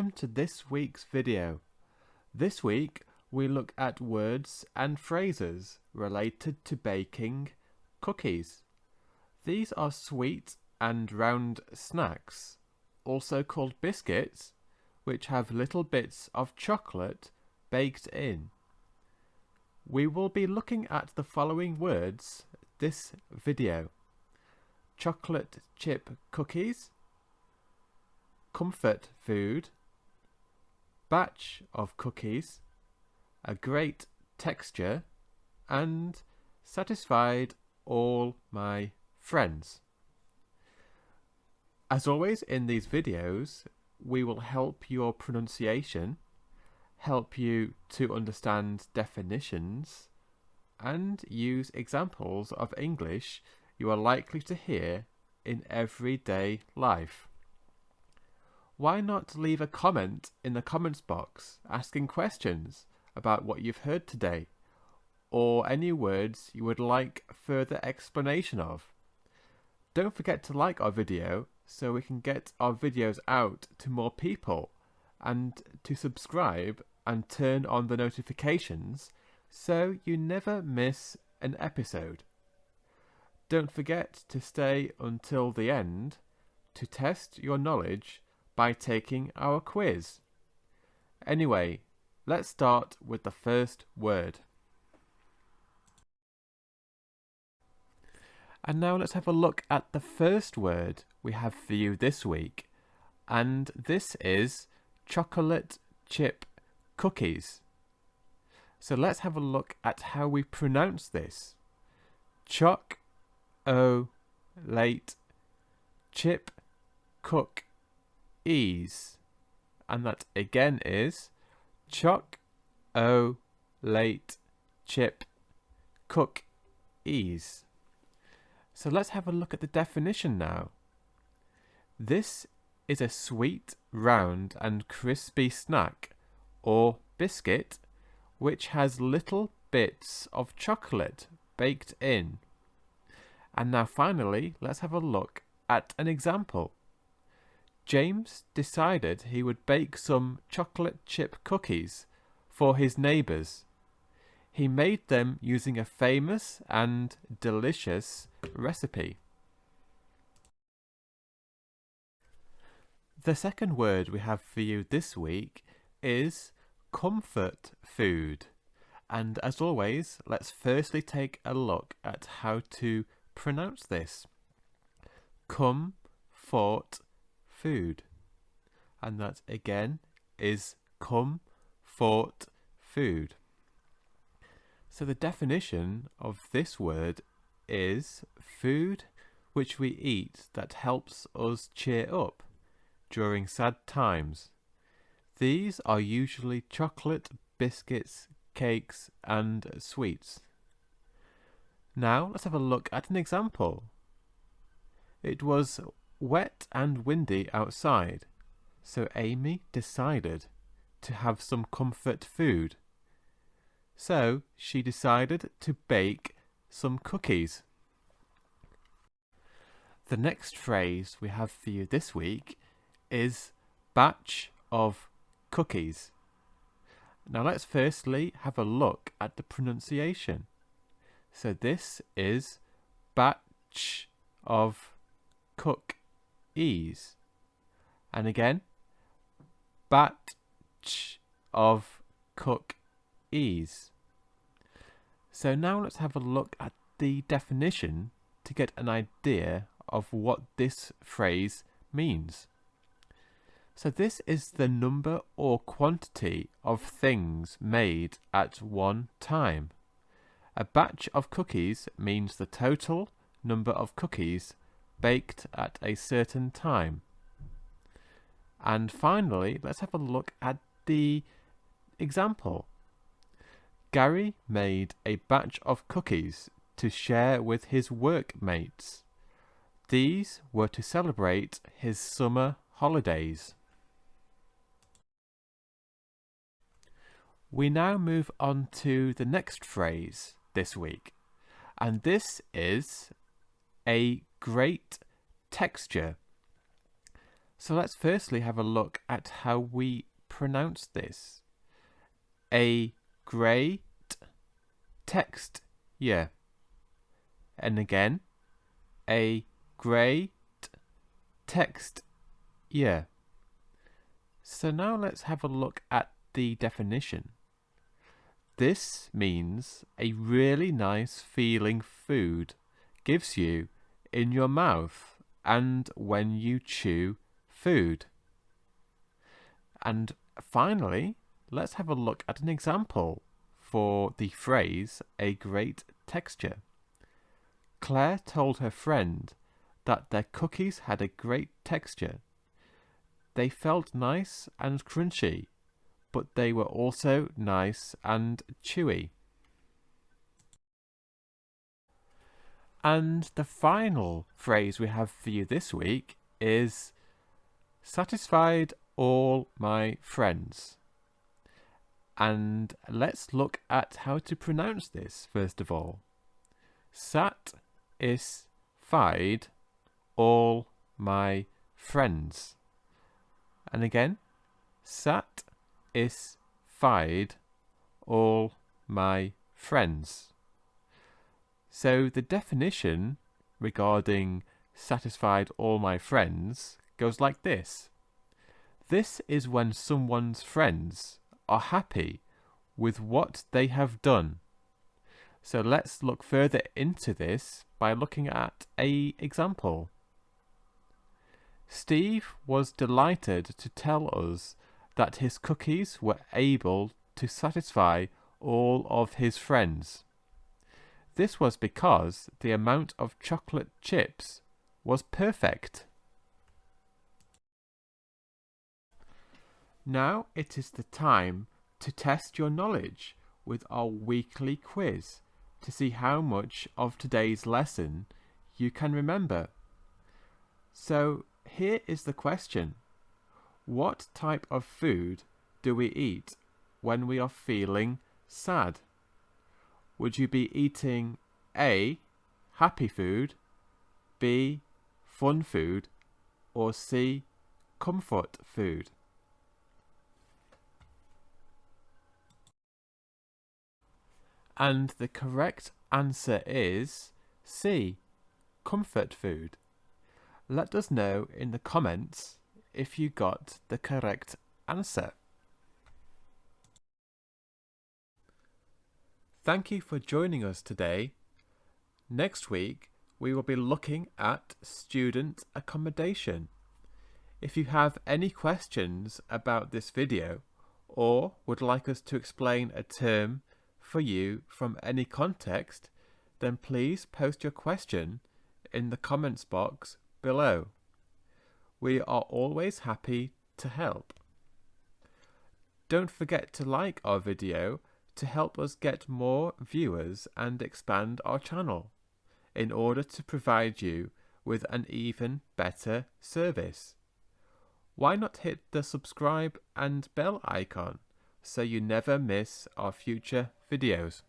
welcome to this week's video. This week we look at words and phrases related to baking cookies. These are sweet and round snacks, also called biscuits, which have little bits of chocolate baked in. We will be looking at the following words this video: chocolate chip cookies, comfort food, batch of cookies, a great texture, and satisfied all my friends. As always in these videos, we will help your pronunciation, help you to understand definitions, and use examples of English you are likely to hear in everyday life. Why not leave a comment in the comments box asking questions about what you've heard today, or any words you would like further explanation of? Don't forget to like our video so we can get our videos out to more people, and to subscribe and turn on the notifications so you never miss an episode. Don't forget to stay until the end to test your knowledge by taking our quiz. Anyway, let's start with the first word. And now let's have a look at the first word we have for you this week, and this is chocolate chip cookies. So let's have a look at how we pronounce this. Choc-o-late chip cook ease, and that again is choc-o-late chip cook ease. So let's have a look at the definition now. This is a sweet, round and crispy snack or biscuit which has little bits of chocolate baked in. And now finally, let's have a look at an example. James decided he would bake some chocolate chip cookies for his neighbours. He made them using a famous and delicious recipe. The second word we have for you this week is comfort food. And as always, let's firstly take a look at how to pronounce this. Comfort food. And that again is comfort food. So the definition of this word is food which we eat that helps us cheer up during sad times. These are usually chocolate, biscuits, cakes, and sweets. Now let's have a look at an example. It was wet and windy outside, so Amy decided to have some comfort food. So she decided to bake some cookies. The next phrase we have for you this week is batch of cookies. Now let's firstly have a look at the pronunciation. So this is batch of cookies. And again, batch of cookies. So now let's have a look at the definition to get an idea of what this phrase means. So this is the number or quantity of things made at one time. A batch of cookies means the total number of cookies baked at a certain time. And finally, let's have a look at the example. Gary made a batch of cookies to share with his workmates. These were to celebrate his summer holidays. We now move on to the next phrase this week, and this is a great texture. So let's firstly have a look at how we pronounce this. A great text year. And again, a great text year. So now let's have a look at the definition. This means a really nice feeling food gives you in your mouth and when you chew food. And finally, let's have a look at an example for the phrase a great texture. Claire told her friend that their cookies had a great texture. They felt nice and crunchy, but they were also nice and chewy. And the final phrase we have for you this week is satisfied all my friends. And let's look at how to pronounce this first of all. Sat-is-fied all my friends. And again, sat-is-fied all my friends. So the definition regarding satisfied all my friends goes like this. This is when someone's friends are happy with what they have done. So let's look further into this by looking at an example. Steve was delighted to tell us that his cookies were able to satisfy all of his friends. This was because the amount of chocolate chips was perfect. Now it is the time to test your knowledge with our weekly quiz to see how much of today's lesson you can remember. So here is the question. What type of food do we eat when we are feeling sad? Would you be eating A, happy food, B, fun food, or C, comfort food? And the correct answer is C, comfort food. Let us know in the comments if you got the correct answer. Thank you for joining us today. Next week, we will be looking at student accommodation. If you have any questions about this video or would like us to explain a term for you from any context, then please post your question in the comments box below. We are always happy to help. Don't forget to like our video to help us get more viewers and expand our channel in order to provide you with an even better service. Why not hit the subscribe and bell icon so you never miss our future videos?